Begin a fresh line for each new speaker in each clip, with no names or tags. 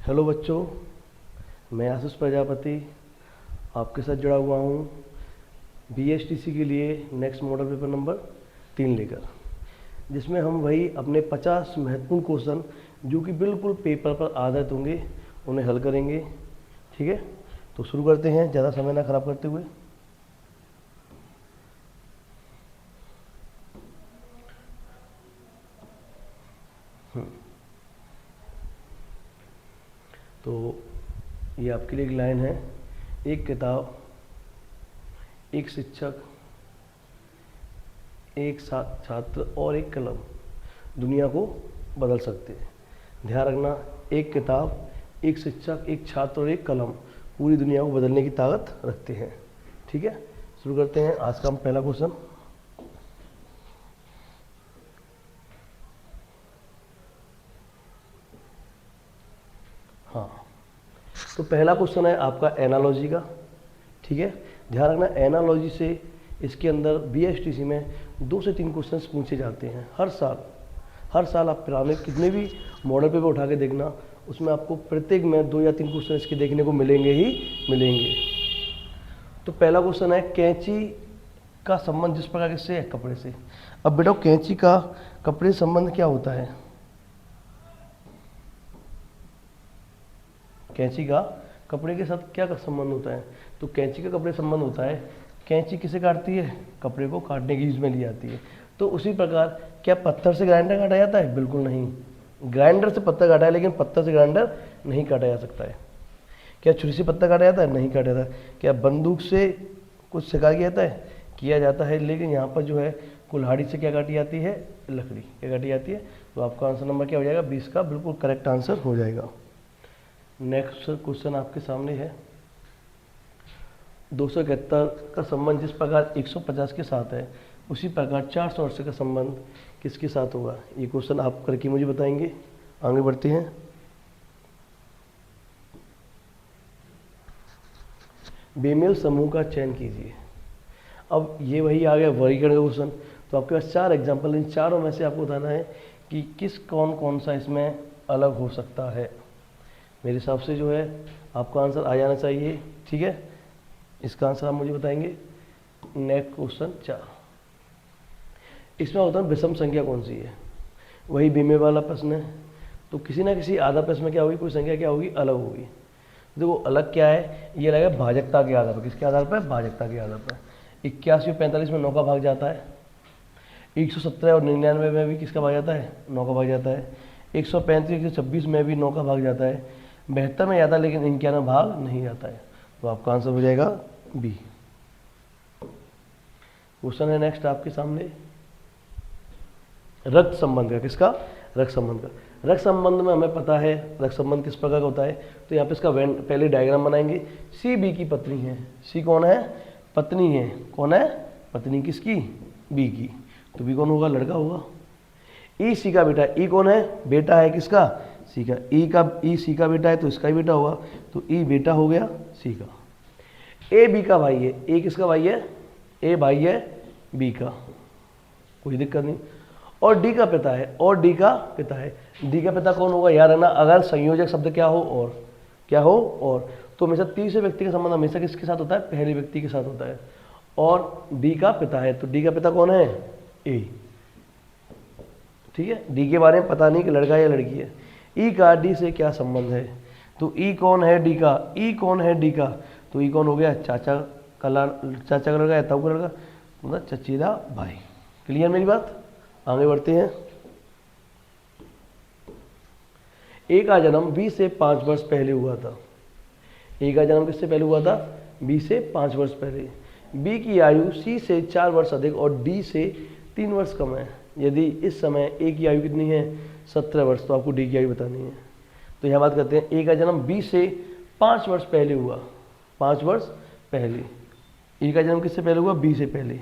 Hello बच्चों, मैं आशीष प्रजापति आपके साथ जुड़ा हुआ हूँ BSTC के लिए नेक्स्ट मॉडल पेपर नंबर 3 लेकर, जिसमें हम वही अपने 50 महत्वपूर्ण क्वेश्चन जो कि बिल्कुल पेपर पर आधारित होंगे उन्हें हल करेंगे। ठीक है, तो शुरू करते हैं ज़्यादा समय ना खराब करते हुए। तो ये आपके लिए एक लाइन है, एक किताब, एक शिक्षक, एक छात्र और एक कलम दुनिया को बदल सकते हैं। ध्यान रखना, एक किताब, एक शिक्षक, एक छात्र और एक कलम पूरी दुनिया को बदलने की ताकत रखते हैं। ठीक है, शुरू करते हैं आज का हम पहला क्वेश्चन। हाँ, तो पहला क्वेश्चन है आपका एनालॉजी का। ठीक है, ध्यान रखना, एनालॉजी से इसके अंदर BSTC में 2 से 3 क्वेश्चंस पूछे जाते हैं हर साल आप पुराने कितने भी मॉडल पेपर उठा के देखना, उसमें आपको प्रत्येक में 2 या 3 क्वेश्चन इसके देखने को मिलेंगे ही मिलेंगे। तो पहला क्वेश्चन है, कैंची का संबंध जिस प्रकार से है कपड़े से। अब बेटा, कैंची का कपड़े से संबंध क्या होता है? कैंची का कपड़े के साथ क्या संबंध होता है? तो कैंची का कपड़े संबंध होता है, कैंची किसे काटती है? कपड़े को काटने की यूज में ली जाती है। तो उसी प्रकार क्या पत्थर से ग्राइंडर काटा जाता है? बिल्कुल नहीं। ग्राइंडर से पत्थर काटा है, लेकिन पत्थर से ग्राइंडर नहीं काटा जा सकता है। क्या छुरी से पत्थर काटा जाता है? नहीं काटा जाता। क्या बंदूक से कुछ शिकार किया जाता है? किया जाता है, लेकिन यहाँ पर जो है कुल्हाड़ी से क्या काटी जाती है? लकड़ी क्या काटी जाती है? तो आपका आंसर नंबर क्या हो जाएगा? 20 का बिल्कुल करेक्ट आंसर हो जाएगा। नेक्स्ट क्वेश्चन आपके सामने है, 271 का संबंध जिस प्रकार 150 के साथ है, उसी प्रकार 480 का संबंध किसके साथ होगा? ये क्वेश्चन आप करके मुझे बताएंगे। आगे बढ़ते हैं। बेमेल समूह का चयन कीजिए। अब ये वही आ गया वर्गीकरण का क्वेश्चन। तो आपके पास 4 एग्जाम्पल, इन चारों में से आपको बताना है कि किस कौन सा इसमें अलग हो सकता है। मेरे हिसाब से जो है आपका आंसर आ जाना चाहिए। ठीक है, इसका आंसर आप मुझे बताएंगे। नेक्स्ट क्वेश्चन 4, इसमें होता है विषम संख्या कौन सी है? वही बीमे वाला प्रश्न है। तो किसी ना किसी आधा प्रश्न में क्या होगी, कोई संख्या क्या होगी? अलग होगी। देखो अलग क्या है, ये लगेगा भाजकता के आधार पर। किसके आधार पर? भाजकता के आधार पर। 81 और 45 में 9 का भाग जाता है। 117 और 99 में भी किसका भाग जाता है? 9 का भाग जाता है। 135 126 में भी 9 का भाग जाता है। 72 में जाता है, लेकिन 91 में भाग नहीं जाता है। तो आपका आंसर हो जाएगा बी। क्वेश्चन है नेक्स्ट आपके सामने, रक्त संबंध का। किसका? रक्त संबंध का। रक्त संबंध में हमें पता है रक्त संबंध किस प्रकार का होता है। तो यहाँ पे इसका पहले डायग्राम बनाएंगे। सी बी की पत्नी है। सी कौन है? पत्नी है। कौन है? पत्नी किसकी? बी की। तो बी कौन होगा? लड़का होगा। ई सी का बेटा। ई कौन है? बेटा है किसका? सी का। ई सी का बेटा है, तो इसका ही बेटा होगा। तो ई बेटा हो गया सी का। ए बी का भाई है। ए किसका भाई है? ए भाई है बी का, कोई दिक्कत नहीं। और डी का पिता है। और डी का पिता है। डी का पिता कौन होगा? याद रखना, अगर संयोजक शब्द क्या हो और क्या हो और, तो हमेशा तीसरे व्यक्ति का संबंध हमेशा किसके साथ होता है? पहले व्यक्ति के साथ होता है। और डी का पिता है, तो डी का पिता कौन है? ए। ठीक है, डी के बारे में पता नहीं कि लड़का या लड़की है। ई का डी से क्या संबंध है? तो ई कौन है? डी का। ई कौन है? डी का। तो ई कौन हो गया? चाचा का लड़का या ताऊ का लड़का, मतलब चचेरा भाई। क्लियर मेरी बात? आगे बढ़ते हैं। ए का जन्म बी से 5 वर्ष पहले हुआ था। ए का जन्म किससे पहले हुआ था? बी से 5 वर्ष पहले। बी की आयु सी से 4 वर्ष अधिक और डी से 3 वर्ष कम है। यदि इस समय ए की आयु कितनी है? 17 वर्ष। तो आपको डी की आयु बतानी है। तो यहाँ बात करते हैं, ए का जन्म बी से 5 वर्ष पहले हुआ। 5 वर्ष पहले। ए का जन्म किससे पहले हुआ? बी से पहले।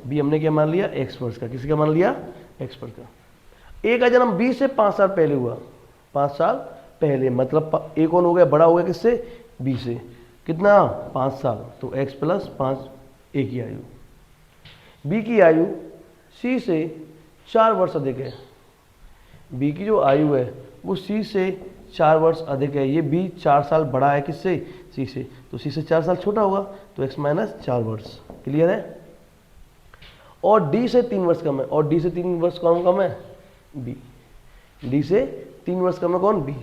बी हमने क्या मान लिया? एक्स वर्ष का। किसका मान लिया? एक्स वर्ष का। ए का जन्म बी से 5 साल पहले हुआ। 5 साल पहले, मतलब ए कौन हो गया? बड़ा हो गया किससे? बी से। कितना? 5 साल। तो x + 5 ए की आयु। बी की आयु सी से 4 वर्ष अधिक है। बी की जो आयु है वो सी से 4 वर्ष अधिक है, ये बी 4 साल बड़ा है किससे, सी से, तो सी से 4 साल छोटा होगा, तो x माइनस 4 वर्ष। क्लियर है। और डी से 3 वर्ष कम है, और डी से 3 वर्ष कौन कम है, बी। डी से 3 वर्ष कम है कौन, बी।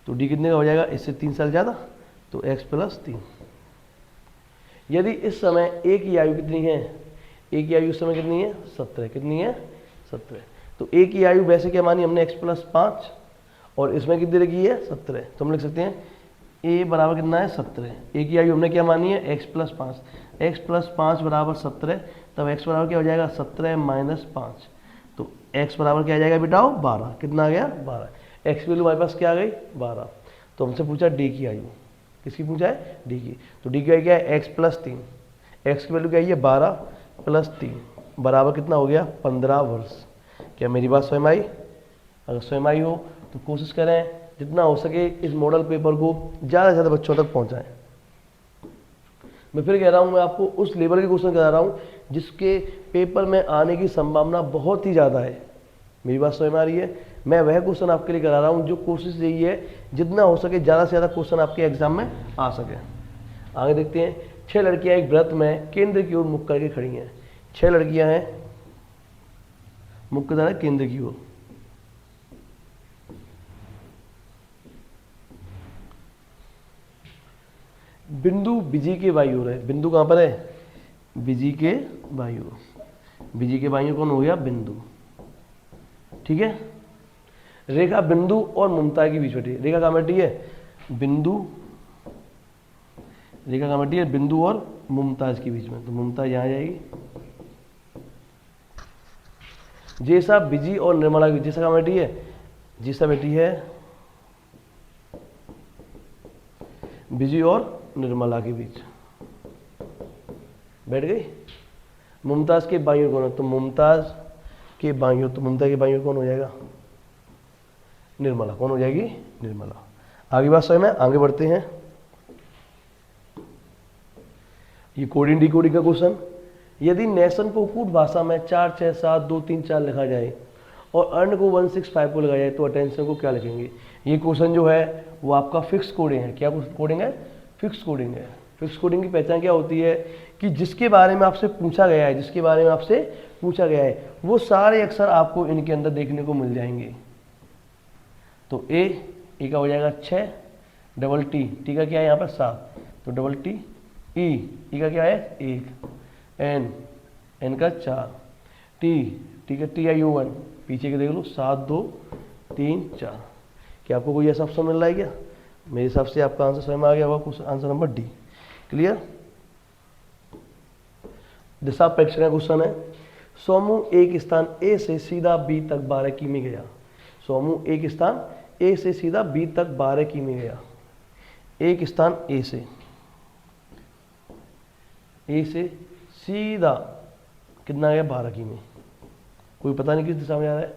तो डी कितने का हो जाएगा, इससे 3 साल ज़्यादा, तो x प्लस 3। यदि इस समय ए की आयु कितनी है, ए की आयु इस समय कितनी है, 17। कितनी है, 17। तो ए की आयु वैसे क्या मानी हमने, x प्लस 5, और इसमें कितनी लगी है, 17। तो हम लिख सकते हैं ए बराबर कितना है, 17। ए की आयु हमने क्या मानी है, x प्लस 5। x प्लस 5 बराबर 17, तब x बराबर क्या हो जाएगा, 17 माइनस 5। तो x बराबर क्या आ जाएगा बेटाओ, 12। कितना आ गया, 12। x की वैल्यू हमारे पास क्या आ गई, 12। तो हमसे पूछा डी की आयु, किसकी पूछा है, डी की। तो डी की आयु क्या है, x प्लस 3। x की वैल्यू क्या है, 12 प्लस 3 बराबर कितना हो गया, 15 वर्ष। क्या मेरी बात स्वयं आई? अगर स्वयं आई हो तो कोशिश करें जितना हो सके इस मॉडल पेपर को ज़्यादा से ज़्यादा बच्चों तक पहुंचाएं। मैं फिर कह रहा हूं, मैं आपको उस लेवल के क्वेश्चन करा रहा हूं जिसके पेपर में आने की संभावना बहुत ही ज़्यादा है। मेरी बात समझ में आ रही है? मैं वह क्वेश्चन आपके लिए करा रहा हूं जो कोशिश यही है जितना हो सके ज़्यादा से ज़्यादा क्वेश्चन आपके एग्जाम में आ सके। आगे देखते हैं। 6 लड़कियां एक व्रत में केंद्र की ओर मुख करके खड़ी हैं। 6 लड़कियां हैं, मुख कर केंद्र की ओर। बिंदु बीजी के बाई ओर है। बिंदु कहां पर है? बीजी के बाई ओर। बीजी के बाई ओर कौन हो गया? बिंदु। ठीक है। रेखा बिंदु और ममता के बीच बैठी है। रेखा कहां बैठी है? बिंदु। रेखा कहां बैठी है? बिंदु और मुमताज के बीच में। तो मुमताज यहां जाएगी। जैसा बिजी और निर्मला के बीच। जैसा कहां बैठी है? जैसा बैठी है बिजी और निर्मला के बीच बैठ गई। मुमताज के बाईं ओर कौन है? तो मुमताज के बाईं ओर, तो मुमताज के बाईं ओर कौन हो जाएगा? निर्मला। कौन हो जाएगी? निर्मला। आगे बात समझ में? आगे बढ़ते हैं। ये कोडिंग डिकोडिंग का क्वेश्चन। यदि नेशन को कूट भाषा में 4 6 7 2 3 4 लिखा जाए और अर्ण को 1 6 5 को लगाया जाए तो अटेंशन को क्या लिखेंगे? ये क्वेश्चन जो है वो आपका फिक्स कोडिंग है। क्या कोडिंग है? फिक्स कोडिंग है। फिक्स कोडिंग की पहचान क्या होती है कि जिसके बारे में आपसे पूछा गया है, जिसके बारे में आपसे पूछा गया है वो सारे अक्षर आपको इनके अंदर देखने को मिल जाएंगे। तो ए का हो जाएगा 6, डबल टी का क्या है यहाँ पर 7, तो डबल टी। ई का क्या है 1, एन का 4, टी का TIO1। पीछे के देख लो 7 2 3 4। क्या आपको कोई ऐसा ऑप्शन मिल रहा है क्या? मेरे हिसाब से आपका आंसर स्वयं आ गया होगा। Answer number D. क्लियर? दिशा परीक्षण का क्वेश्चन है। सोमू एक स्थान ए से सीधा बी तक 12 किमी गया। सोमू एक स्थान ए से सीधा बी तक 12 किमी गया। एक स्थान ए से सीधा कितना गया? 12 किमी। कोई पता नहीं किस दिशा में जा रहा है।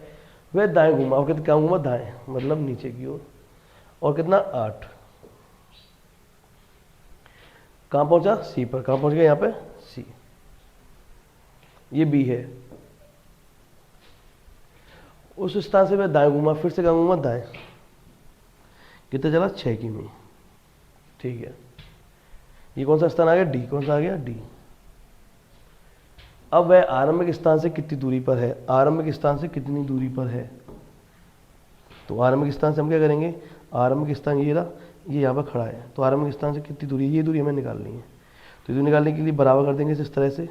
वह दाएं घूमा। और कितना क्या घूमा? दाएं, मतलब नीचे की ओर। और कितना? 8। कहां पहुंचा? सी पर। कहां पहुंच गया? यहां पे सी। ये बी है। उस स्थान से वह दाएं घूमा, फिर से कहां घूमा? दाएं। कितना चला? 6 किमी। ठीक है। ये कौन सा स्थान आ गया? डी। कौन सा आ गया? डी। अब वह आरंभिक स्थान से कितनी दूरी पर है? आरंभिक स्थान से कितनी दूरी पर है? तो आरंभिक स्थान से हम क्या करेंगे? आरंभिक स्थान ये रहा, ये यहाँ पर खड़ा है। तो आरंभिक स्थान से कितनी दूरी? ये दूरी हमें निकालनी है। तो ये निकालने के लिए बराबर कर देंगे इस तरह से।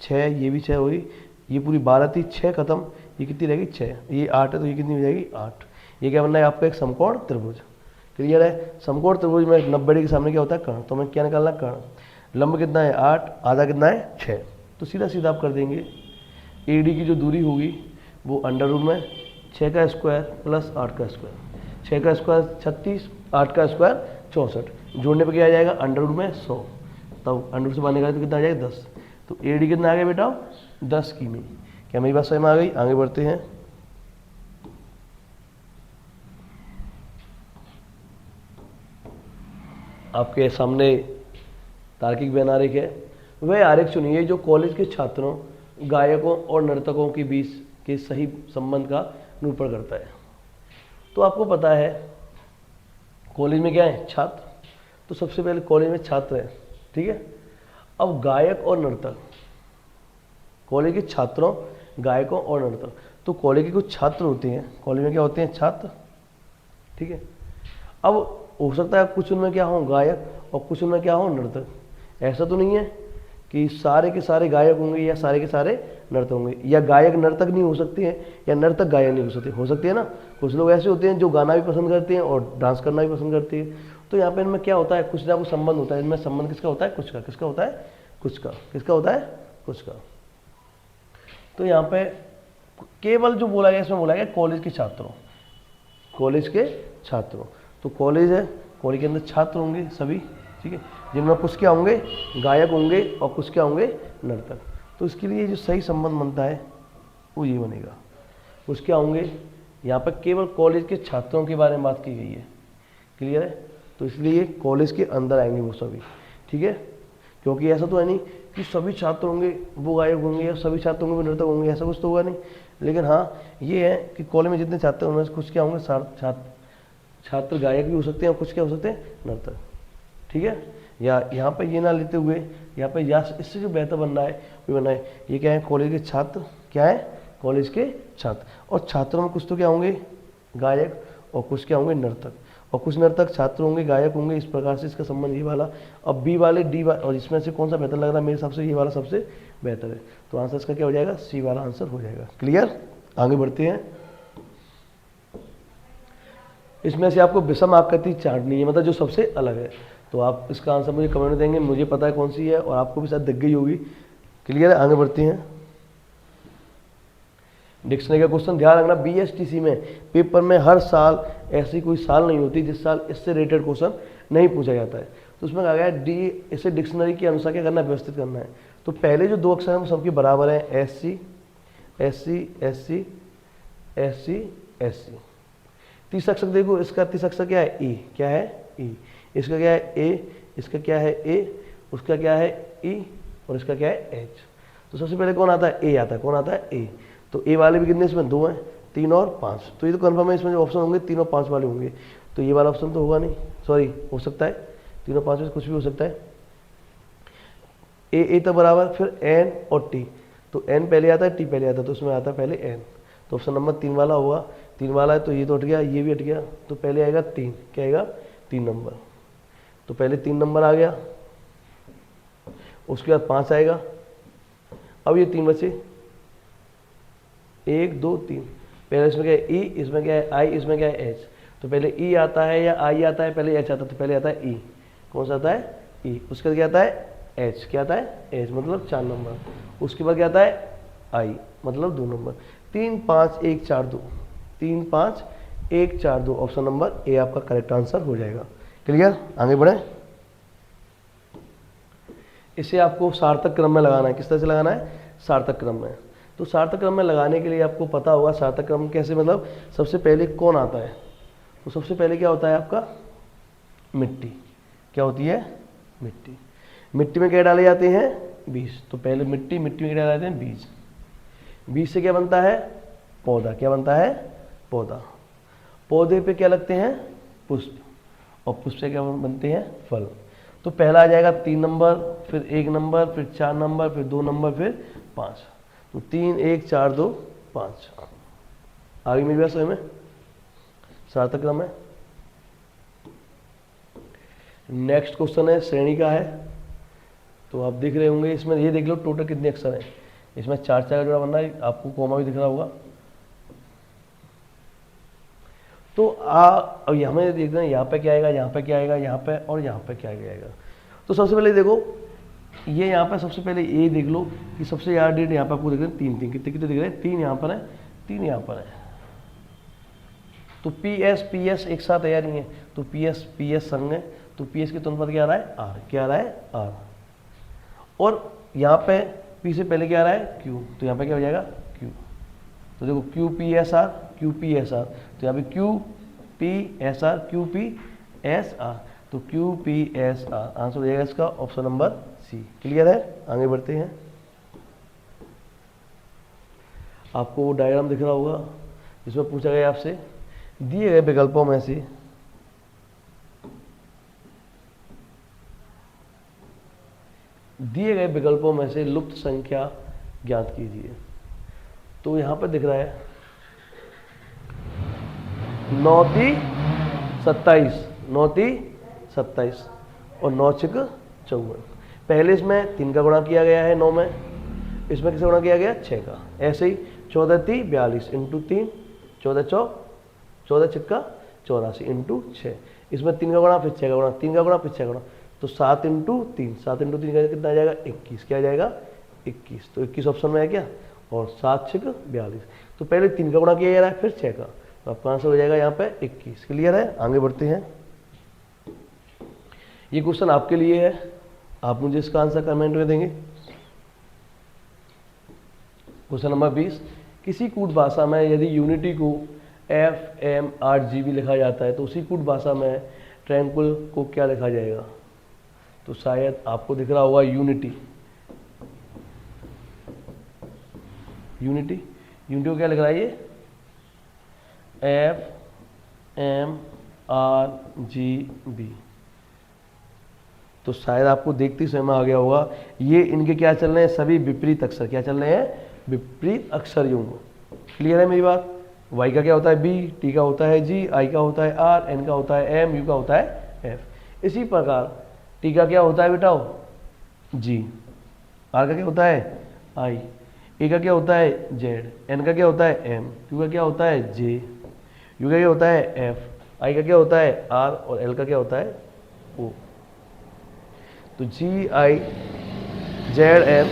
6, ये भी 6 होगी, ये पूरी 12 थी, 6 खत्म, ये कितनी रहेगी? 6। ये 8 है तो ये कितनी हो जाएगी? 8। ये क्या बनना है आपका? एक समकोण त्रिभुज। क्लियर है? समकोण त्रिभुज में 90 डिग्री के सामने क्या होता है? कर्ण। तो हमें क्या निकालना? कर्ण। लंब कितना है? 8, आधा कितना है? 6। तो सीधा सीधा आप कर देंगे। AD की जो दूरी होगी वो अंडर रूट में 6 का स्क्वायर प्लस 8 का स्क्वायर। 6 का स्क्वायर 36, 8 का स्क्वायर 64। जोड़ने पे क्या आ जाएगा? अंडर रूट में 100। तब अंडर रूट से बाहर निकाले तो कितना आ जाएगा? 10। तो AD कितना आ गया बेटा? 10 किमी। क्या मेरी बात समझ में आ गई? आगे बढ़ते हैं। आपके सामने तार्किक व्यन आरेख है। वह आरेख चुनिए जो कॉलेज के छात्रों, गायकों और नर्तकों के बीच के सही संबंध का निरूपण करता है। तो आपको पता है कॉलेज में क्या है, छात्र। तो सबसे पहले कॉलेज में छात्र है, ठीक है। अब गायक और नर्तक, कॉलेज के छात्रों, गायकों और नर्तक। तो कॉलेज के कुछ छात्र होते हैं, कॉलेज में क्या होते हैं, छात्र, ठीक है। अब हो सकता है कुछ उनमें क्या हो गायक और कुछ उनमें क्या हो नर्तक। ऐसा तो नहीं है कि सारे के सारे गायक होंगे या सारे के सारे नर्तक होंगे, या गायक नर्तक नहीं हो सकते हैं या नर्तक गायक नहीं हो सकती है ना। कुछ लोग ऐसे होते हैं जो गाना भी पसंद करते हैं और डांस करना भी पसंद करते हैं। तो यहाँ पे इनमें क्या होता है, कुछ ना कुछ संबंध होता है। इनमें संबंध किसका होता है, कुछ का। किसका होता है, कुछ का। किसका होता है, कुछ का। तो यहाँ पे केवल जो बोला गया इसमें बोला गया कॉलेज के छात्रों, कॉलेज के छात्रों। तो कॉलेज है, कॉलेज के अंदर छात्र होंगे सभी, ठीक है, जिनमें कुछ क्या होंगे, गायक होंगे और कुछ क्या होंगे, नर्तक। तो इसके लिए जो सही संबंध बनता है वो ये बनेगा, कुछ क्या होंगे। यहाँ पर केवल कॉलेज के छात्रों के बारे में बात की गई है, क्लियर है। तो इसलिए कॉलेज के अंदर आएंगे वो सभी, ठीक है। क्योंकि ऐसा तो है नहीं कि सभी छात्र होंगे वो गायक होंगे या सभी छात्र होंगे वो नर्तक होंगे, ऐसा कुछ तो होगा नहीं। लेकिन हाँ ये है कि कॉलेज में जितने छात्र हैं उनमें कुछ क्या होंगे, छात्र गायक भी हो सकते हैं और कुछ क्या हो सकते हैं, नर्तक, ठीक है। या यहाँ पे ये ना लेते हुए यहाँ पे या इससे जो बेहतर बनना है वो बनना है, ये क्या है, कॉलेज के छात्र, क्या है, कॉलेज के छात्र। और छात्रों में कुछ तो क्या होंगे, गायक और कुछ क्या होंगे, नर्तक। और कुछ नर्तक छात्र होंगे, गायक होंगे। इस प्रकार से इसका संबंध ये वाला। अब बी वाले डी वाले, और इसमें से कौन सा बेहतर लग रहा है, मेरे हिसाब से ये वाला सबसे बेहतर है। तो आंसर इसका क्या हो जाएगा, सी वाला आंसर हो जाएगा। क्लियर, आगे बढ़ते हैं। इसमें से आपको विषम आकृति चाटनी है, मतलब जो सबसे अलग है। तो आप इसका आंसर मुझे कमेंट में देंगे, मुझे पता है कौन सी है और आपको भी शायद दिख गई होगी। क्लियर है, आगे बढ़ते हैं। डिक्शनरी का क्वेश्चन ध्यान रखना, बीएसटीसी में पेपर में हर साल ऐसी कोई साल नहीं होती जिस साल इससे रिलेटेड क्वेश्चन नहीं पूछा जाता है। तो उसमें कहा गया डी, इसे डिक्शनरी के अनुसार क्या करना है, व्यवस्थित करना है। तो पहले जो दो अक्षर हैं वो सबके बराबर हैं, S C S C S C S C S C. तीसरा अक्षर देखो, इसका तीसरा अक्षर क्या है, ई, क्या है, ई। इसका क्या है, ए, इसका क्या है, ए, उसका क्या है, ई, और इसका क्या है, एच। तो सबसे पहले कौन आता है, ए आता है। कौन आता है, ए। तो ए वाले भी कितने इसमें, दो हैं, 3 और 5। तो ये तो कन्फर्म है, इसमें जो ऑप्शन होंगे 3 और 5 वाले होंगे। तो ये वाला ऑप्शन तो होगा नहीं, सॉरी, हो सकता है 3 और 5 में कुछ भी हो सकता है। ए तक बराबर, फिर एन और टी। तो एन पहले आता है, टी पहले आता है, तो उसमें आता है पहले एन। तो ऑप्शन नंबर 3 वाला होगा। 3 वाला है तो ये तो हट गया, ये भी हट गया। तो पहले आएगा 3, क्या आएगा, 3 नंबर। तो पहले 3 नंबर आ गया, उसके बाद 5 आएगा। अब ये 3 बचे, 1 2 3। पहले इसमें क्या है, ई, इसमें क्या है, आई, इसमें क्या है, एच। तो पहले ई आता है या आई आता है, पहले एच आता है। तो पहले आता है ई, कौन सा आता है, ई। उसके बाद क्या आता है, एच, क्या आता है, एच, मतलब 4 नंबर। उसके बाद क्या आता है, आई, मतलब 2 नंबर। 3 5 1 4 2, 3 5 1 4 2। ऑप्शन नंबर ए आपका करेक्ट आंसर हो जाएगा। क्लियर, आगे बढ़े। इसे आपको सार्थक क्रम में लगाना है। किस तरह से लगाना है, सार्थक क्रम में। तो सार्थक क्रम में लगाने के लिए आपको पता होगा सार्थक क्रम कैसे, मतलब सबसे पहले कौन आता है। तो सबसे पहले क्या होता है आपका, मिट्टी। क्या होती है, मिट्टी। मिट्टी में क्या डाले जाते हैं, बीज। तो पहले मिट्टी, मिट्टी में क्या डाले जाते हैं, बीज। बीज से क्या बनता है, पौधा। क्या बनता है, पौधा। पौधे पे क्या लगते हैं, पुष्प। और पुष्प से क्या बनते हैं, फल। तो पहला आ जाएगा 3 नंबर, फिर 1 नंबर, फिर 4 नंबर, फिर 2 नंबर, फिर 5। तो 3 1 4 2 5। आगे मेरी बात समझ में, सार्थक क्रम है। नेक्स्ट क्वेश्चन है, श्रेणी का है। तो आप देख रहे होंगे इसमें, ये देख लो टोटल कितने अक्षर हैं। इसमें 4 का जोड़ा बनना है, आपको कॉमा भी दिख रहा होगा। तो अब हमें देखना है यहाँ पे क्या आएगा, यहाँ पे क्या आएगा, यहाँ पे और यहाँ पे क्या आएगा। तो सबसे पहले देखो, ये यहाँ पे सबसे पहले ये देख लो कि सबसे ज़्यादा डेट यहाँ पे आपको दिख रहे हैं 3 3। कितने कितने दिख रहे हैं, 3 यहाँ पर है, 3 यहाँ पर है। तो पी एस एक साथ तैयार नहीं है। तो पी एस संग है। तो पी एस के तुरंत बाद क्या आ रहा है, आर। क्या आ रहा है, आर। और यहाँ पे पी से पहले क्या आ रहा है, क्यू। तो यहाँ पे क्या हो जाएगा, क्यू। तो देखो Q P S R, Q P S R. तो यहाँ पे Q P S R, Q P S R. तो Q P S R answer हो जाएगा इसका ऑप्शन नंबर सी। क्लियर है, आगे बढ़ते हैं। आपको वो डायग्राम दिख रहा होगा जिसमें पूछा गया आपसे दिए गए विकल्पों में से दिए गए विकल्पों में से लुप्त संख्या ज्ञात कीजिए। तो यहाँ पर दिख रहा है 9 × 27, 9 × 27 और 9 × 54। पहले इसमें 3 का गुणा किया गया है 9 में, इसमें किसे गुणा किया गया 6 का। ऐसे ही 14 × 3 42 इंटू 3, 14 चौक 14 छिक्का 84 इंटू 6। इसमें 3 का गुणा फिर 6 का गुणा, 3 का गुणा फिर 6 का गुणा, तो 7 इंटू 3, 7 इंटू 3 का कितना आ जाएगा 21। क्या आ जाएगा 21। तो 21 ऑप्शन में है क्या, और 7 × 6 42। तो पहले 3 का गुणा किया जा रहा है फिर 6 का, तो आपका आंसर हो जाएगा यहाँ पे 21। क्लियर है, आगे बढ़ते हैं। ये क्वेश्चन आपके लिए है, आप मुझे इसका आंसर कमेंट में देंगे। क्वेश्चन नंबर 20, किसी कूट भाषा में यदि यूनिटी को FMRGB लिखा जाता है तो उसी कूट भाषा में ट्रैंक्विल को क्या लिखा जाएगा। तो शायद आपको दिख रहा होगा यूनिटी, यूनिटी को क्या लिख रहा है ये FMRGB। तो शायद आपको देखते ही समझ आ गया होगा, ये इनके क्या चल रहे हैं, सभी विपरीत अक्षर। क्या चल रहे हैं, विपरीत अक्षर युग्म। क्लियर है मेरी बात। Y का क्या होता है B, T का होता है G, I का होता है R, N का होता है M, U का होता है F। इसी प्रकार T का क्या होता है बेटा G, R का क्या होता है I, A का क्या होता है Z, N का क्या होता है M, Q का क्या होता है J, U का क्या होता है F, I का क्या होता है R और L का क्या होता है O। तो G, I, Z, M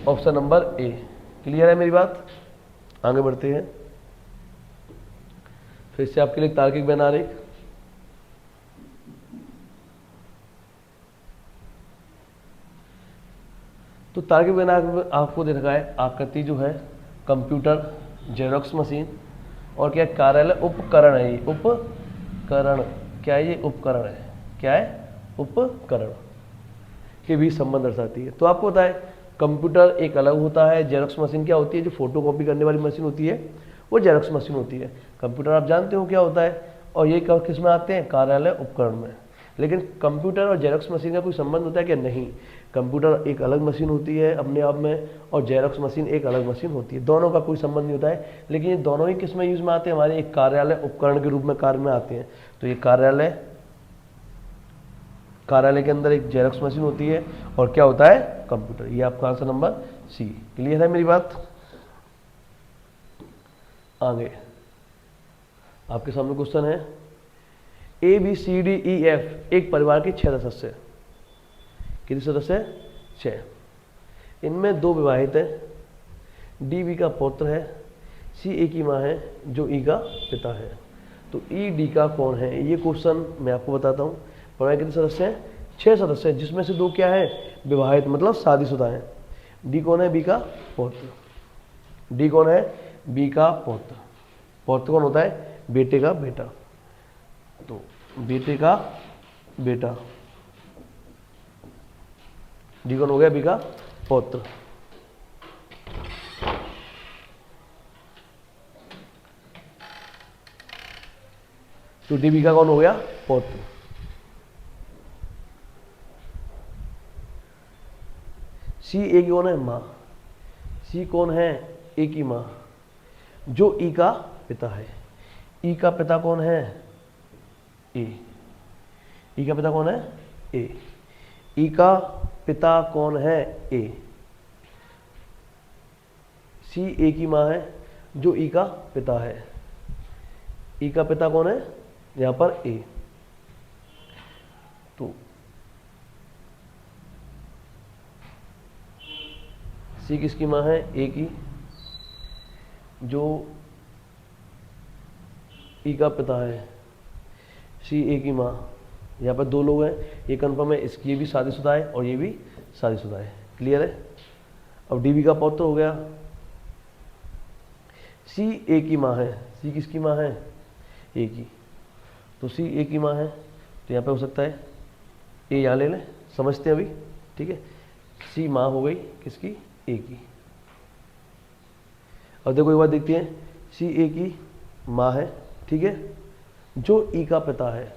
option number A। Clear है मेरी बात, आगे बढ़ते हैं। फिर से आपके लिए तार्किक व्यंजन आरेख। तो तार्किक व्यंजन आरेख आपको दे रखा है, आकृति जो है कंप्यूटर, जेरोक्स मशीन और क्या कार्यालय उपकरण है। ये उपकरण क्या है, ये उपकरण है। क्या है, उपकरण के बीच संबंध दर्शाती है। तो आपको पता है कंप्यूटर एक अलग होता है, जेरोक्स मशीन क्या होती है, जो फोटो कॉपी करने वाली मशीन होती है वो जेरोक्स मशीन होती है। कंप्यूटर आप जानते हो क्या होता है, और ये किस में आते हैं, कार्यालय उपकरण में। लेकिन कंप्यूटर और जेरोक्स मशीन का कोई संबंध होता है क्या, नहीं। कंप्यूटर एक अलग मशीन होती है अपने आप में, और जेरोक्स मशीन एक अलग मशीन होती है, दोनों का कोई संबंध नहीं होता है। लेकिन ये दोनों ही किस में यूज में आते हैं, हमारे एक कार्यालय उपकरण के रूप में कार्य में आते हैं। तो ये कार्यालय के अंदर एक जेरोक्स मशीन होती है और क्या होता है, कंप्यूटर। ये आपका आंसर नंबर सी। क्लियर है मेरी बात। आगे आपके सामने क्वेश्चन है, ABCDEF एक परिवार के 6 सदस्य। कितने सदस्य, 6। इनमें 2 विवाहित है, DB का पौत्र है, CA की माँ है, जो E का पिता है। तो ED का कौन है, ये क्वेश्चन मैं आपको बताता हूँ। परिवार कितने सदस्य हैं, 6 सदस्य हैं, जिसमें से 2 क्या है, विवाहित मतलब शादीशुदा है। D कौन है, B का पौत्र। D कौन है, B का पौत्र। पौत्र कौन होता है, बेटे का बेटा। तो बेटे का बेटा, D कौन हो गया, B का पौत्र। तो DB का कौन हो गया, पौत्र। CA की कौन है, माँ। C कौन है, A की माँ, जो E का पिता है। E का पिता कौन है, A। E का पिता कौन है, A। E का पिता कौन है, A। C A की माँ है, जो E का पिता है। E का पिता कौन है, यहाँ पर A। तो C किसकी माँ है, A की, जो E का पिता है। C A की माँ, यहाँ पर 2 लोग हैं, ये कन्फर्म है, इसकी ये भी शादीशुदा है और ये भी शादीशुदा है। क्लियर है। अब DB का पौत्र हो गया। C A की माँ है, C किसकी माँ है, A की। तो C A की माँ है, तो यहाँ पे हो सकता है A यहाँ ले लें, समझते हैं अभी, ठीक है। C माँ हो गई किसकी, A की। अब देखो एक बात देखते हैं, C A की माँ है, ठीक है, जो E का पिता है,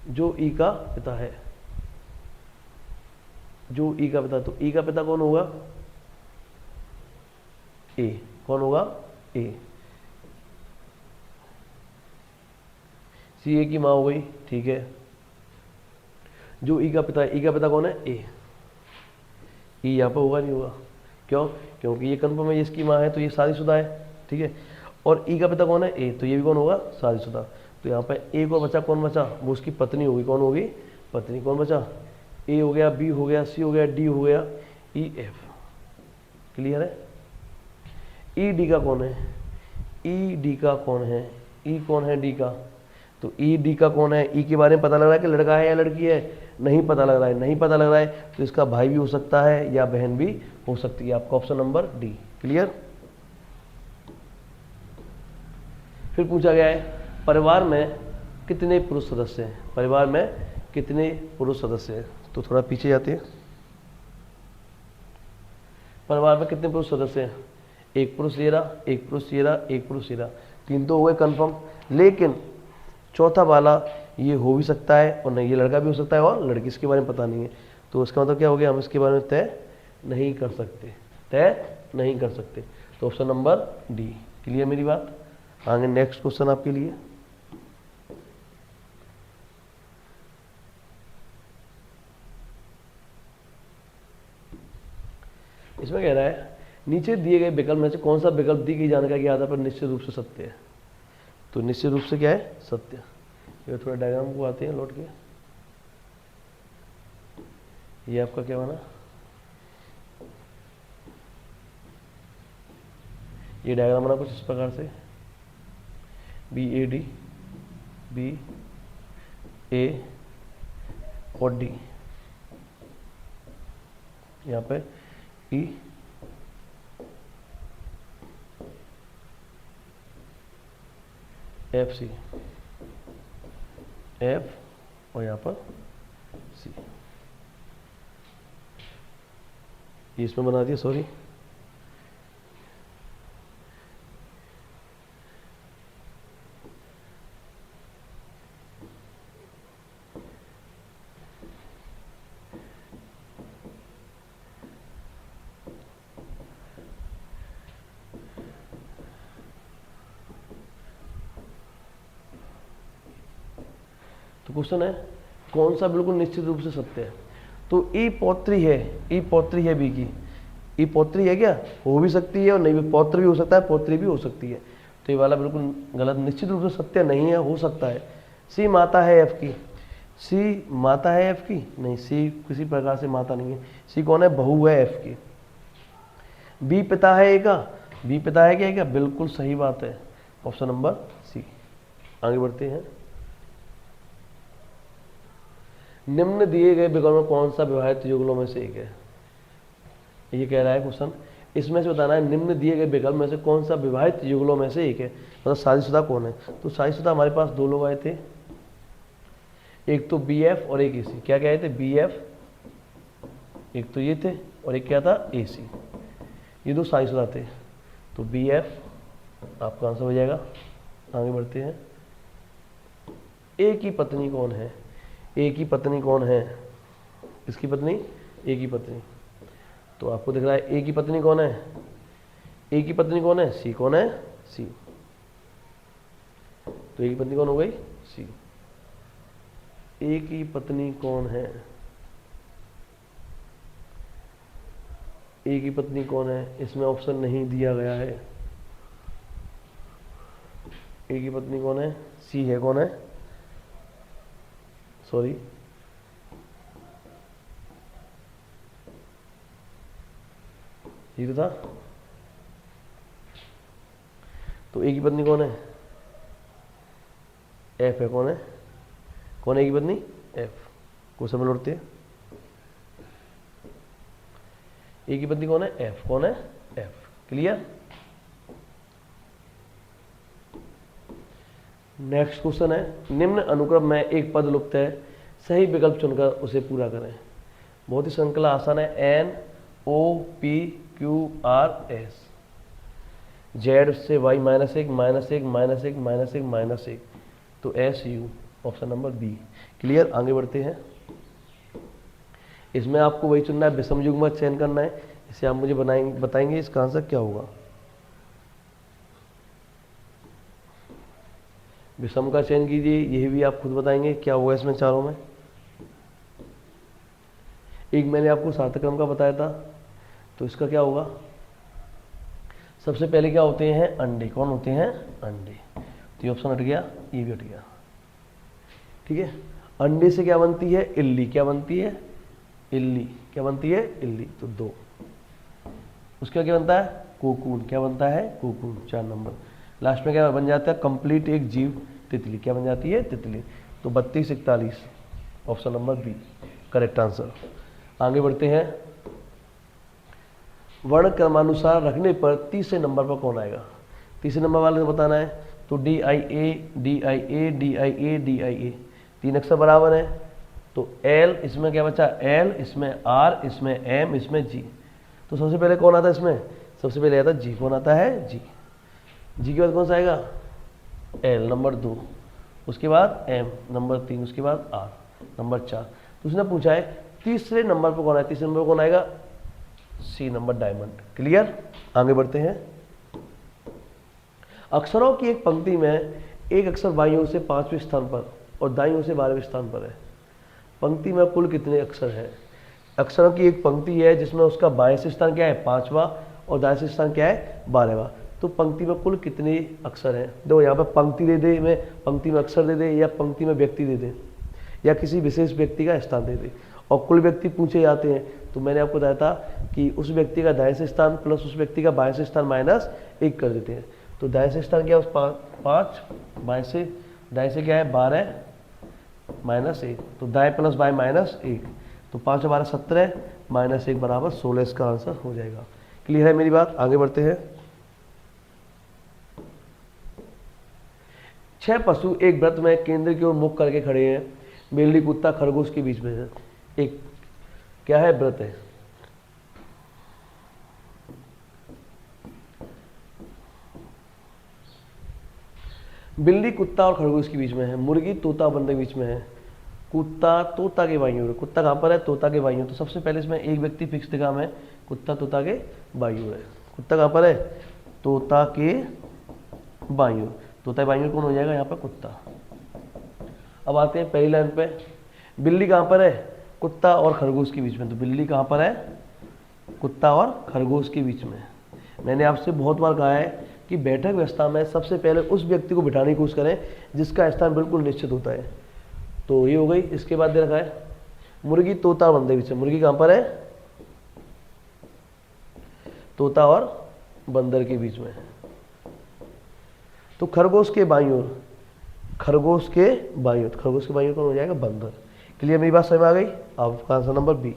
जो E का पिता है। जो ई का पिता, तो ई का पिता कौन होगा? ए। कौन होगा? ए। सी ए की माँ हो गई, ठीक है। जो ई का पिता है, ई का पिता कौन है? ए। ई यहाँ पर होगा, नहीं होगा? क्यों? क्योंकि ये कन्फर्म है ये इसकी माँ है, तो ये शादीशुदा है, ठीक है। और ई का पिता कौन है? ए, तो ये भी कौन होगा? शादीशुदा। तो यहाँ पर एक और बचा, कौन बचा? वो उसकी पत्नी होगी। कौन होगी? पत्नी। कौन बचा? ए हो गया, बी हो गया, सी हो गया, डी हो गया, ई एफ। क्लियर है? ई डी का कौन है? ई डी का कौन है? ई कौन है डी का? तो ई डी का कौन है? ई के बारे में पता लग रहा है कि लड़का है या लड़की है? नहीं पता लग रहा है। नहीं पता लग रहा है तो इसका भाई भी हो सकता है या बहन भी हो सकती है। आपका ऑप्शन नंबर डी। क्लियर? फिर पूछा गया है परिवार में कितने पुरुष सदस्य हैं? परिवार में कितने पुरुष सदस्य हैं? तो थोड़ा पीछे जाते हैं। परिवार में कितने पुरुष सदस्य हैं? एक पुरुष ये रहा, एक पुरुष ये रहा, एक पुरुष ये रहा, तीन तो हो गए कंफर्म। लेकिन चौथा वाला ये हो भी सकता है और नहीं, ये लड़का भी हो सकता है और लड़की, इसके बारे में पता नहीं है। तो उसका मतलब क्या हो गया? हम इसके बारे में तय नहीं कर सकते, तय नहीं कर सकते। तो ऑप्शन नंबर डी। क्लियर मेरी बात? आगे नेक्स्ट क्वेश्चन आपके लिए। इसमें कह रहा है नीचे दिए गए विकल्प में से कौन सा विकल्प दी गई जानकारी के आधार पर निश्चित रूप से सत्य है? तो निश्चित रूप से क्या है? सत्य। ये थोड़ा डायग्राम को आते हैं लौट के। ये आपका क्या बना? ये डायग्राम बना कुछ इस प्रकार से, बी ए डी, बी ए और डी, यहाँ पे ई एफ सी, एफ और यहाँ पर सी। ये इसमें बना दिया, सॉरी। तो क्वेश्चन है कौन सा बिल्कुल निश्चित रूप से सत्य है? तो ई पौत्री है, ई पौत्री है बी की। ई पौत्री है क्या? हो भी सकती है और नहीं भी, पौत्र भी हो सकता है, पौत्री भी हो सकती है। तो ये वाला बिल्कुल गलत, निश्चित रूप से सत्य नहीं है, हो सकता है। सी माता है एफ की, सी माता है एफ की? नहीं, सी किसी प्रकार से माता नहीं है। सी कौन है? बहू है एफ की। बी पिता है ए का? बी पिता है क्या? बिल्कुल सही बात है, ऑप्शन नंबर सी। आगे बढ़ते हैं। निम्न दिए गए विकल्प में कौन सा विवाहित युगलों में से एक है? ये कह रहा है क्वेश्चन, इसमें से बताना है निम्न दिए गए विकल्प में से कौन सा विवाहित युगलों में से एक है, मतलब शादीशुदा कौन है? तो शादीशुदा हमारे पास दो लोग आए थे, एक तो बी एफ और एक ए सी। क्या कह रहे थे? बी एफ, एक तो ये थे और एक क्या था? ए सी। ये दो शादीशुदा थे। तो बी एफ आपका आंसर हो जाएगा। आगे बढ़ते हैं। ए की पत्नी कौन है? ए की पत्नी कौन है? किसकी पत्नी? ए की पत्नी। तो आपको दिख रहा है ए की पत्नी कौन है? ए की पत्नी कौन है? सी। कौन है? सी। तो ए की पत्नी कौन हो गई? सी। ए की पत्नी कौन है? ए की पत्नी कौन है? इसमें ऑप्शन नहीं दिया गया है। ए की पत्नी कौन है? सी है। कौन है? सॉरी, ये तो था। तो ए की पत्नी कौन है? एफ है। कौन है? कौन है ए की पत्नी? एफ। क्वेश्चन में लौटते हैं। ए की पत्नी कौन है? एफ। कौन है? एफ। क्लियर? नेक्स्ट क्वेश्चन है निम्न अनुक्रम में एक पद लुप्त है, सही विकल्प चुनकर उसे पूरा करें। बहुत ही श्रृंखला आसान है। N O P Q R S, Z से वाई माइनस एक माइनस एक माइनस एक माइनस एक माइनस एक, तो S U, option number B. Clear? आगे बढ़ते हैं। इसमें आपको वही चुनना है, विषम युग्म चयन करना है। इसे आप मुझे बताएंगे इसका आंसर क्या होगा। विषम का चयन कीजिए, यही भी आप खुद बताएंगे क्या होगा इसमें चारों में। एक मैंने आपको सार्थक क्रम का बताया था, तो इसका क्या होगा। सबसे पहले क्या होते हैं, अंडे। कौन होते हैं, अंडे। तो ये ऑप्शन हट गया, ये भी हट गया। ठीक है, अंडे से क्या बनती है, इल्ली। क्या बनती है, इल्ली। क्या बनती है, इल्ली। तो 2। उसका क्या बनता है, कोकून। क्या बनता है, कोकून। 4 नंबर। लास्ट में क्या बन जाता है, कंप्लीट एक जीव, तितली। क्या बन जाती है, तितली। तो 32 41 option number B correct answer. आगे बढ़ते हैं। वर्ण क्रमानुसार रखने पर तीसरे नंबर पर कौन आएगा। तीसरे नंबर वाले को बताना है। तो DIA DIA DIA DIA 3 अक्षर बराबर है। तो L इसमें क्या बचा, L इसमें R इसमें M इसमें G। तो सबसे पहले कौन आता है इसमें, सबसे पहले आता है G। कौन आता है, G। G के बाद कौन सा आएगा, L नंबर 2, उसके बाद M नंबर 3, उसके बाद R नंबर 4। तो उसने पूछा है तीसरे नंबर पर कौन आएगा। तीसरे नंबर पर कौन आएगा, C नंबर डायमंड। क्लियर। आगे बढ़ते हैं। अक्षरों की एक पंक्ति में एक अक्षर बाईं ओर से 5वें स्थान पर और दाईं ओर से 12वें स्थान पर है। पंक्ति में कुल कितने अक्षर हैं। अक्षरों की एक पंक्ति है जिसमें उसका बाएं से स्थान क्या है, 5वां, और दाएं से स्थान क्या है, 12वां। तो पंक्ति में कुल कितने अक्षर हैं। देखो यहाँ पर पंक्ति दे दे, में पंक्ति में अक्षर दे दे, या पंक्ति में व्यक्ति दे दे, या किसी विशेष व्यक्ति का स्थान दे दे, और कुल व्यक्ति पूछे जाते हैं। तो मैंने आपको बताया था कि उस व्यक्ति का दाएं से स्थान प्लस उस व्यक्ति का बाएं से स्थान -1 कर देते हैं। तो दाएं से स्थान क्या है, उस 5, बाएं से, दाएं से क्या है 12 -1, तो दाएं प्लस बाएं -1, तो 5 और 12 17, -1 बराबर 16 इसका आंसर हो जाएगा। क्लियर है मेरी बात। आगे बढ़ते हैं। 6 पशु एक व्रत में केंद्र की ओर मुख करके खड़े हैं। बिल्ली, कुत्ता, खरगोश के बीच में है। एक क्या है, व्रत है। बिल्ली कुत्ता और खरगोश के बीच में है। मुर्गी तोता बंदर के बीच में है। कुत्ता तोता के बाईं ओर। कुत्ता कहाँ पर है, तोता के बाईं ओर। तो सबसे पहले इसमें एक व्यक्ति फिक्स दिखा में, कुत्ता तोता के बाईं ओर है। कुत्ता कहाँ पर है, तोता के बाईं ओर। तोता के बाईं ओर कौन हो जाएगा यहाँ पर, कुत्ता। अब आते हैं पहली लाइन पे। बिल्ली कहाँ पर है, कुत्ता और खरगोश के बीच में। तो बिल्ली कहाँ पर है, कुत्ता और खरगोश के बीच में। मैंने आपसे बहुत बार कहा है कि बैठक व्यवस्था में सबसे पहले उस व्यक्ति को बिठाने की कोशिश करें जिसका स्थान बिल्कुल निश्चित होता है। तो ये हो गई। इसके बाद दे रखा है मुर्गी तोता बंदर के बीच में। मुर्गी कहाँ पर है, तोता और बंदर के बीच में। तो खरगोश के बाईं ओर, खरगोश के बाईं ओर, खरगोश के बाईं ओर कौन हो जाएगा, बंदर। क्लियर, मेरी बात समझ में आ गई। आपका आंसर नंबर बी।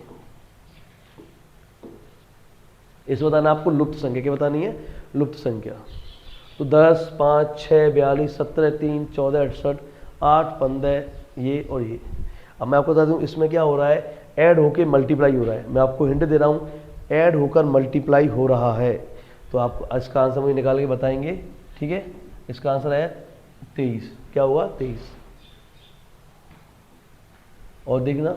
इस बताना आपको लुप्त संख्या क्या बतानी है, लुप्त संख्या। तो 10, 5, 6, 42, 17, 3, 14, 68, 8, 15, ये और ये। अब मैं आपको बता दूं इसमें क्या हो रहा है, ऐड होके मल्टीप्लाई हो रहा है। मैं आपको हिंट दे रहा हूँ, ऐड होकर मल्टीप्लाई हो रहा है। तो आप इसका आंसर मुझे निकाल के बताएंगे। ठीक है, इसका आंसर है 23। क्या हुआ, 23। और देखना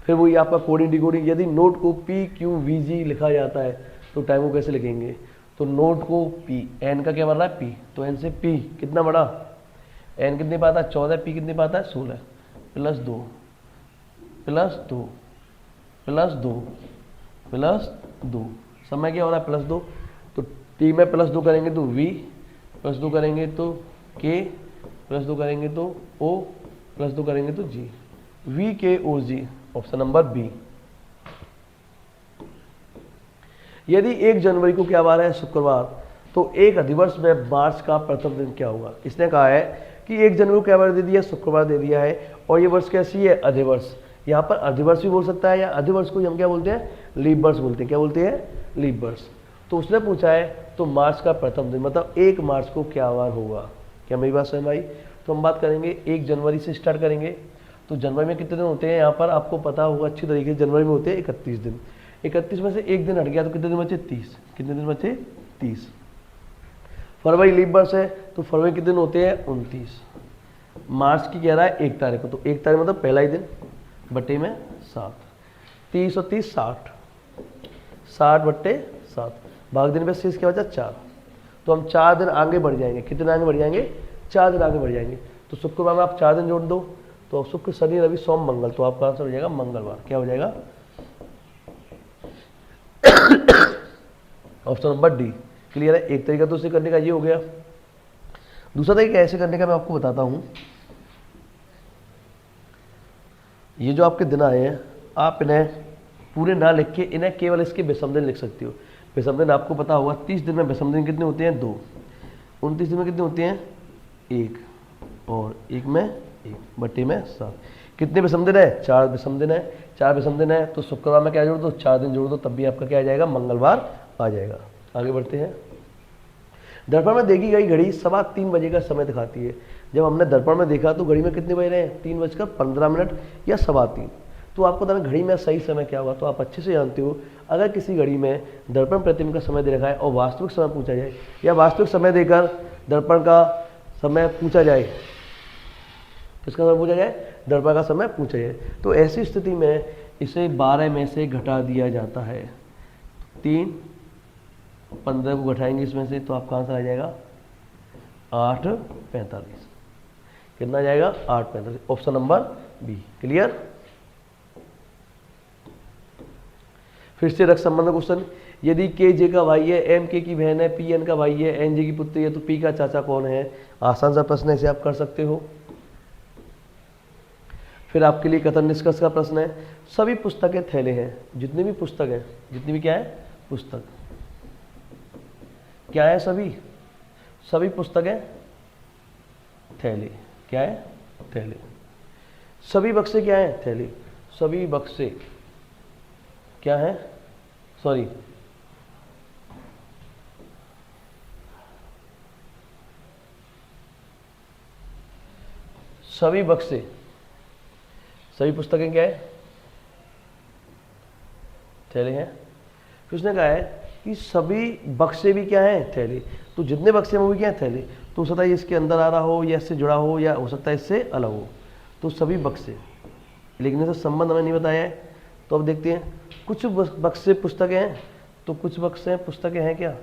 फिर वही आपका कोडिंग डिकोडिंग। यदि नोट को PQVG लिखा जाता है तो टाइम को कैसे लिखेंगे। तो नोट को P, N का क्या बन रहा है P, तो N से P कितना बड़ा, N कितने पाता है 14, P कितने पाता है 16, +2 +2 +2 +2, समय क्या हो रहा है +2। तो T में +2 करेंगे तो V, +2 करेंगे तो K, +2 करेंगे तो O, +2 करेंगे तो G। VKOG option number B. यदि 1 जनवरी को क्या वार है, शुक्रवार, तो एक अधिवर्ष में मार्च का प्रथम दिन क्या होगा। इसने कहा है कि 1 जनवरी को क्या वार दे दिया, शुक्रवार दे दिया है, और ये वर्ष कैसी है, अधिवर्ष। यहाँ पर अधिवर्ष भी बोल सकता है, या अधिवर्ष को हम क्या बोलते हैं, लीप वर्ष बोलते हैं। क्या बोलते हैं, लीप वर्ष। तो उसने पूछा है तो मार्च का प्रथम दिन मतलब 1 मार्च को क्या वार होगा। क्या मेरी बात समझ आई। तो हम बात करेंगे 1 जनवरी से स्टार्ट करेंगे। तो जनवरी में कितने दिन होते हैं, यहाँ पर आपको पता होगा अच्छी तरीके से, जनवरी में होते हैं 31 दिन। 31 में से एक दिन हट गया तो कितने दिन बचे, 30। कितने दिन बचे, 30। फरवरी लीप वर्ष है तो फरवरी कितने दिन होते हैं, 29। मार्च की कह रहा है 1 तारीख को, तो 1 तारीख मतलब पहला ही दिन। बटे में 7, 30 और 30 60, 60 बट्टे 7, भाग देने पे शेष क्या बचा 4। तो हम 4 दिन आगे बढ़ जाएंगे। कितने आगे बढ़ जाएंगे? 4 दिन आगे बढ़ जाएंगे। तो शुक्रवार में आप 4 दिन जोड़ दो, तो शुक्र शनि रवि सोम मंगल, तो आपका आंसर हो जाएगा मंगलवार। क्या हो जाएगा? Option number D. क्लियर है? एक तरीका तो उसे करने का ये हो गया। दूसरा तरीका ऐसे करने का मैं आपको बताता हूं। ये जो आपके दिन आए हैं, आप इन्हें पूरे ना लिख के इन्हें केवल इसके विषम दिन लिख सकते हो। विषम दिन आपको पता होगा 30 दिन में विषम दिन कितने होते हैं? 2। 29 दिन में कितने होते हैं? 1, और 1 में 1 बटे में 7। कितने विषम दिन है? 4 विषम दिन है। 4 विषम दिन है तो शुक्रवार में क्या जोड़ दो? 4 दिन जोड़ दो, तब भी आपका क्या आ जाएगा? मंगलवार आ जाएगा। आगे बढ़ते हैं। दर्पण में देखी गई घड़ी 3:15 बजे का समय दिखाती है। जब हमने दर्पण में देखा तो घड़ी में कितने बज रहे हैं? 3:15 या 3:15। तो आपको बताना घड़ी में सही समय क्या होगा। तो आप अच्छे से जानते हो, अगर किसी घड़ी में दर्पण प्रतिबिंब का समय दे रखा है और वास्तविक समय पूछा जाए, या वास्तविक समय देकर दर्पण का समय पूछा जाए, किसका समय पूछा जाए? दर्पण का समय पूछा जाए, तो ऐसी स्थिति में इसे 12 में से घटा दिया जाता है। 3 15 को घटाएंगे इसमें से, तो आपका आंसर आ जाएगा 8:45। कितना आ जाएगा? 8:45। Option number B. क्लियर? फिर से रख संबंध क्वेश्चन। यदि के जे का भाई है, एम के की बहन है, पी एन का भाई है, एन जे की पुत्री है, तो पी का चाचा कौन है? आसान सा प्रश्न है, इसे आप कर सकते हो। फिर आपके लिए कथन निष्कर्ष का प्रश्न है। सभी पुस्तकें थैले हैं। जितनी भी पुस्तक है, जितनी भी क्या है? पुस्तक क्या है? सभी पुस्तकें थैले। क्या है? थैले। सभी बक्से क्या है? थैले। सभी बक्से क्या है? सॉरी, सभी बक्से, सभी पुस्तकें क्या है? थैले हैं। फिर उसने कहा है कि सभी बक्से भी क्या है? थैले। तो जितने बक्से हैं वो भी क्या है? थैले। तो हो सकता है इसके अंदर आ रहा हो, या इससे जुड़ा हो, या हो सकता है इससे अलग हो। तो सभी बक्से, लेकिन इसका संबंध हमें नहीं बताया है। तो अब देखते हैं, कुछ बक्से पुस्तकें हैं, तो कुछ बक्से पुस्तकें हैं क्या?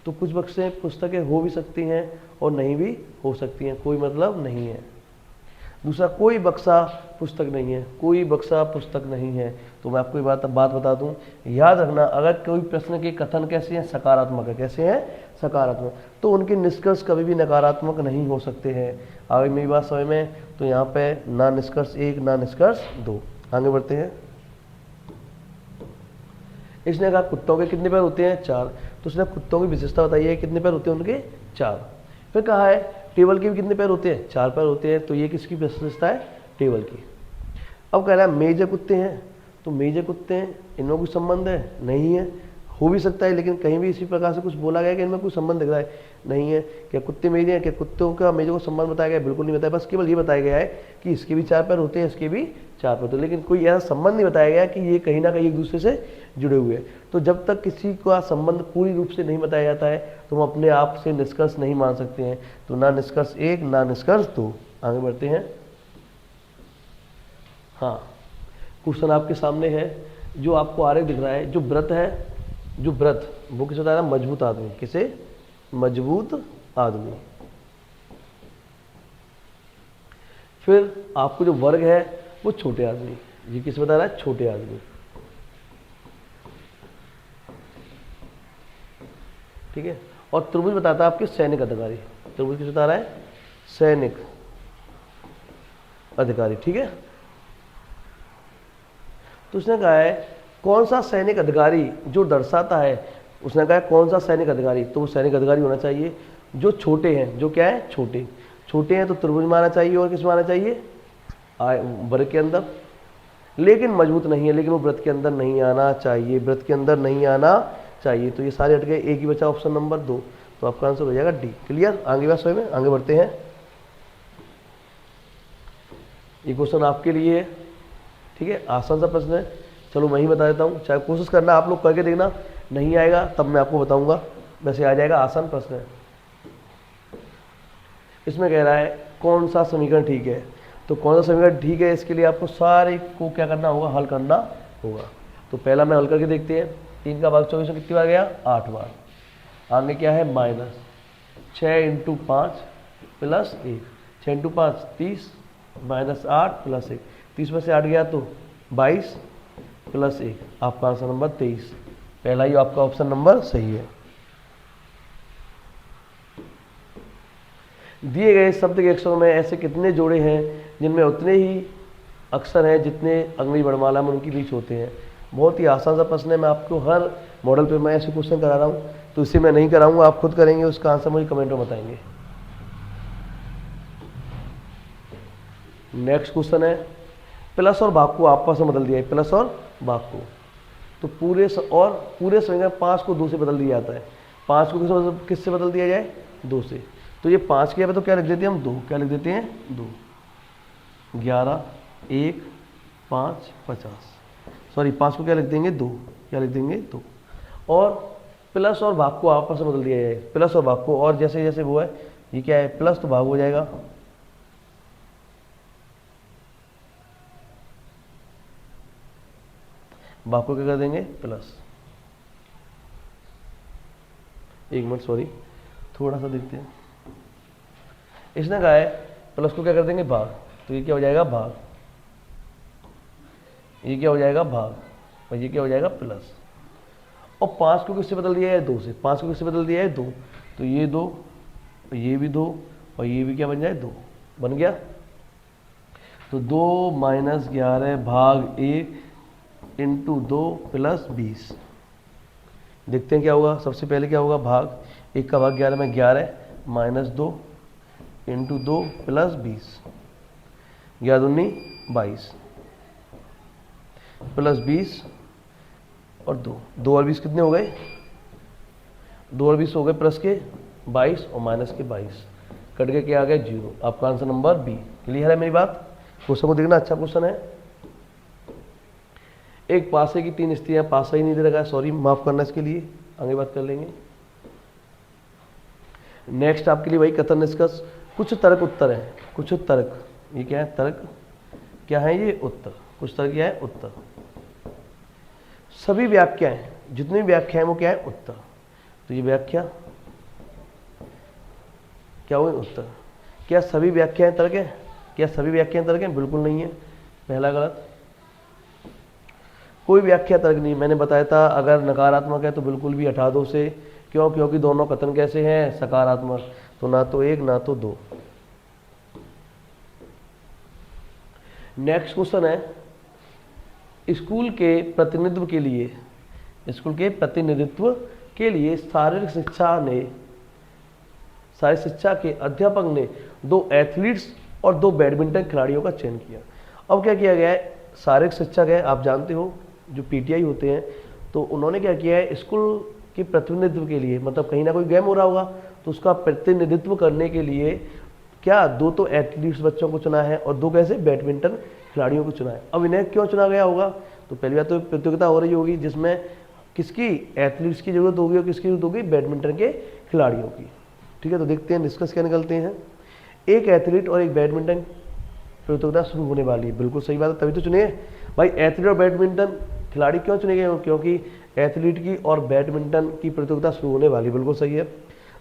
तो कुछ बक्से पुस्तकें हो भी सकती हैं और नहीं भी हो सकती हैं, कोई मतलब नहीं है। दूसरा, कोई बक्सा पुस्तक नहीं है। कोई बक्सा पुस्तक नहीं है। तो मैं आपको ये बात बता दूं, याद रखना, अगर कोई प्रश्न के कथन कैसे हैं? सकारात्मक है। कैसे हैं? सकारात्मक। तो उनके निष्कर्ष कभी भी नकारात्मक नहीं हो सकते हैं। आगे मेरी बात समझ में? तो यहाँ पे ना निष्कर्ष 1, ना निष्कर्ष 2। आगे बढ़ते हैं। इसने कहा कुत्तों के कितने पैर होते हैं? 4। तो उसने कुत्तों की विशेषता बताई है, कितने पैर होते हैं उनके? 4। फिर कहा है टेबल के भी कितने पैर होते हैं? 4 पैर होते हैं। तो ये किसकी विशेषता है? टेबल की। अब कह रहा है मेजे कुत्ते हैं, तो मेजे कुत्ते हैं, इनमें कुछ संबंध है? नहीं है। हो भी सकता है, लेकिन कहीं भी इसी प्रकार से कुछ बोला गया कि इनमें कुछ संबंध दिख रहा है? नहीं है। क्या कुत्ते मेजे हैं? क्या कुत्तों का मेजे को संबंध बताया गया? बिल्कुल नहीं बताया। बस केवल ये बताया गया है कि इसके भी 4 पैर होते हैं, इसके भी 4 पैर होते हैं, लेकिन कोई ऐसा संबंध नहीं बताया गया कि ये कहीं ना कहीं एक दूसरे से जुड़े हुए हैं। तो जब तक किसी का संबंध पूरी रूप से नहीं बताया जाता है, तो हम अपने आप से निष्कर्ष नहीं मान सकते हैं। तो ना निष्कर्ष 1, ना निष्कर्ष 2। आगे बढ़ते हैं। हाँ, क्वेश्चन आपके सामने है, जो आपको आरेख दिख रहा है, जो व्रत है, जो व्रत वो किसे बता रहा है? मजबूत आदमी। किसे? मजबूत आदमी। फिर आपको जो वर्ग है वो छोटे आदमी। ये किसे बता रहा है? छोटे आदमी। ठीक है। और त्रिभुज बताता है आपके सैनिक अधिकारी। त्रिभुज किसे बता रहा है? सैनिक अधिकारी। ठीक है। तो उसने कहा है कौन सा सैनिक अधिकारी जो दर्शाता है, उसने कहा कौन सा सैनिक अधिकारी, तो वो सैनिक अधिकारी होना चाहिए जो छोटे हैं। जो क्या है? छोटे। छोटे हैं तो त्रिभुज में आना चाहिए, और किस में आना चाहिए? वर्ग के अंदर। लेकिन मजबूत नहीं है, लेकिन वो व्रत के अंदर नहीं आना चाहिए। व्रत के अंदर नहीं आना चाहिए। तो ये सारे हट गए, एक ही बचा ऑप्शन नंबर 2। तो आपका आंसर हो जाएगा डी। क्लियर? आगे बात समझ में? आगे बढ़ते हैं। ये क्वेश्चन आपके लिए, ठीक है, आसान सा प्रश्न है। चलो मैं ही बता देता हूँ, चाहे कोशिश करना, आप लोग करके देखना, नहीं आएगा तब मैं आपको बताऊंगा। वैसे आ जाएगा, आसान प्रश्न है। इसमें कह रहा है कौन सा समीकरण ठीक है? तो कौन सा समीकरण ठीक है, इसके लिए आपको सारे को क्या करना होगा, हल करना होगा। तो पहला मैं हल करके देखते हैं। 3 का भाग 24 में कितनी बार गया, 8 बार। आगे क्या है, माइनस 6 × 5 प्लस 1, 6 × 5 30 माइनस 8 प्लस 1, 30 में से 8 गया तो 22 प्लस 1, आपका आंसर नंबर 23। पहला ही आपका ऑप्शन नंबर सही है। दिए गए शब्द के अक्षरों में ऐसे कितने जोड़े हैं जिनमें उतने ही अक्षर हैं जितने अगली वर्णमाला में उनके बीच होते हैं। बहुत ही आसान सा प्रश्न है, मैं आपको हर मॉडल पे मैं ऐसे क्वेश्चन करा रहा हूँ, तो इसे मैं नहीं कराऊंगा, आप खुद करेंगे, उसका आंसर मुझे कमेंट में बताएंगे। नेक्स्ट क्वेश्चन है, प्लस और भाग को आपस में बदल दिया है, प्लस और भाग को, तो पूरे समीकरण 5 को 2 से बदल दिया जाता है। 5 को किससे बदल दिया जाए, 2 से। तो ये 5 के यहाँ पे तो क्या लिख देते हैं हम, 2, क्या लिख देते हैं, 2, 11 1 5 50, सॉरी 5 को क्या लिख देंगे, 2, क्या लिख देंगे, 2। और प्लस और भाग को आपस में बदल दिया जाए, प्लस और भाग को, और जैसे जैसे वो है, ये क्या है, प्लस तो भाग हो जाएगा, भाग को क्या कर देंगे, प्लस। एक मिनट, सॉरी थोड़ा सा देखते हैं। इसने कहा है प्लस को क्या कर देंगे, भाग, तो ये क्या हो जाएगा, भाग, ये क्या हो जाएगा, भाग, और ये क्या हो जाएगा, प्लस। और 5 को किससे बदल दिया है, 2 से। 5 को किससे बदल दिया है, 2, तो ये 2, ये भी 2, और ये भी क्या बन जाए, 2 बन गया। तो 2 - 11 भाग 1 × 2 प्लस 20। देखते हैं क्या होगा। सबसे पहले क्या होगा, भाग 1 का भाग 11 में 11 - 2 × 2 प्लस 20, 11 दूनी 22 प्लस 20 और 2 और 20 कितने हो गए, 2 और 20 हो गए प्लस के 22 और माइनस के 22, कट के क्या आ गया, 0। आपका आंसर नंबर बी। क्लियर है मेरी बात। क्वेश्चन को देखना, अच्छा क्वेश्चन है। एक पासे की 3 स्त्रियां, पासा ही नहीं दे रखा है, सॉरी माफ करना, इसके लिए आगे बात कर लेंगे। नेक्स्ट आपके लिए वही कथन निष्कर्ष, कुछ तर्क उत्तर है, कुछ तर्क, ये क्या है, तर्क क्या है, ये उत्तर, कुछ तर्क क्या है, उत्तर। सभी व्याख्याएं, जितनी व्याख्याएं वो क्या है, उत्तर। तो ये व्याख्या क्या हुई, उत्तर। क्या सभी व्याख्याएं तर्क है, क्या सभी व्याख्याएं तर्क हैं, बिल्कुल नहीं है, पहला गलत। कोई व्याख्या तर्क नहीं, मैंने बताया था अगर नकारात्मक है तो बिल्कुल भी हटा दो उसे, क्यों, क्योंकि दोनों कथन कैसे हैं, सकारात्मक, तो ना तो 1 ना तो 2। नेक्स्ट क्वेश्चन है, स्कूल के प्रतिनिधित्व के लिए शारीरिक शिक्षा के अध्यापक ने 2 एथलीट्स और 2 बैडमिंटन खिलाड़ियों का चयन किया। अब क्या किया गया है, शारीरिक शिक्षक है, आप जानते हो जो पीटीआई होते हैं, तो उन्होंने क्या किया है, स्कूल के प्रतिनिधित्व के लिए, मतलब कहीं ना कोई गेम हो रहा होगा तो उसका प्रतिनिधित्व करने के लिए क्या 2 तो एथलीट्स बच्चों को चुना है और 2 कैसे बैडमिंटन खिलाड़ियों को चुना है। अब इन्हें क्यों चुना गया होगा, तो पहली बात तो प्रतियोगिता हो रही होगी जिसमें किसकी, एथलीट्स की जरूरत होगी और किसकी जरूरत होगी, बैडमिंटन के खिलाड़ियों की। ठीक है, तो देखते हैं डिस्कस क्या निकलते हैं। एक एथलीट और एक बैडमिंटन प्रतियोगिता शुरू होने वाली है, बिल्कुल सही बात है, तभी तो चुने भाई। एथलीट और बैडमिंटन खिलाड़ी क्यों चुने गए, क्योंकि एथलीट की और बैडमिंटन की प्रतियोगिता शुरू होने वाली, बिल्कुल सही है।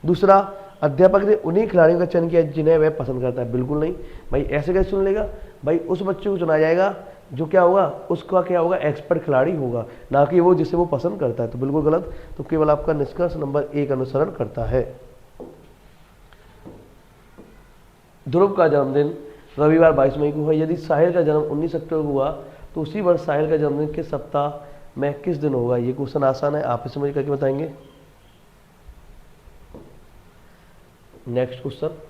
दूसरा, अध्यापक ने उन्हीं खिलाड़ियों का चयन किया जिन्हें वह पसंद करता है, बिल्कुल नहीं भाई, ऐसे कैसे चुन लेगा भाई, उस बच्चे को चुना जाएगा जो क्या होगा, उसका क्या होगा, एक्सपर्ट खिलाड़ी होगा, ना कि वो जिसे वो पसंद करता है, तो बिल्कुल गलत। तो केवल आपका निष्कर्ष नंबर 1 अनुसरण करता है। ध्रुव का जन्मदिन रविवार 22 मई को है। यदि साहिल का जन्म 19 अक्टूबर को हुआ तो उसी वर्ष साहिल का जन्मदिन किस सप्ताह में किस दिन होगा। ये क्वेश्चन आसान है, आप इसे मुझे करके बताएंगे। Next question,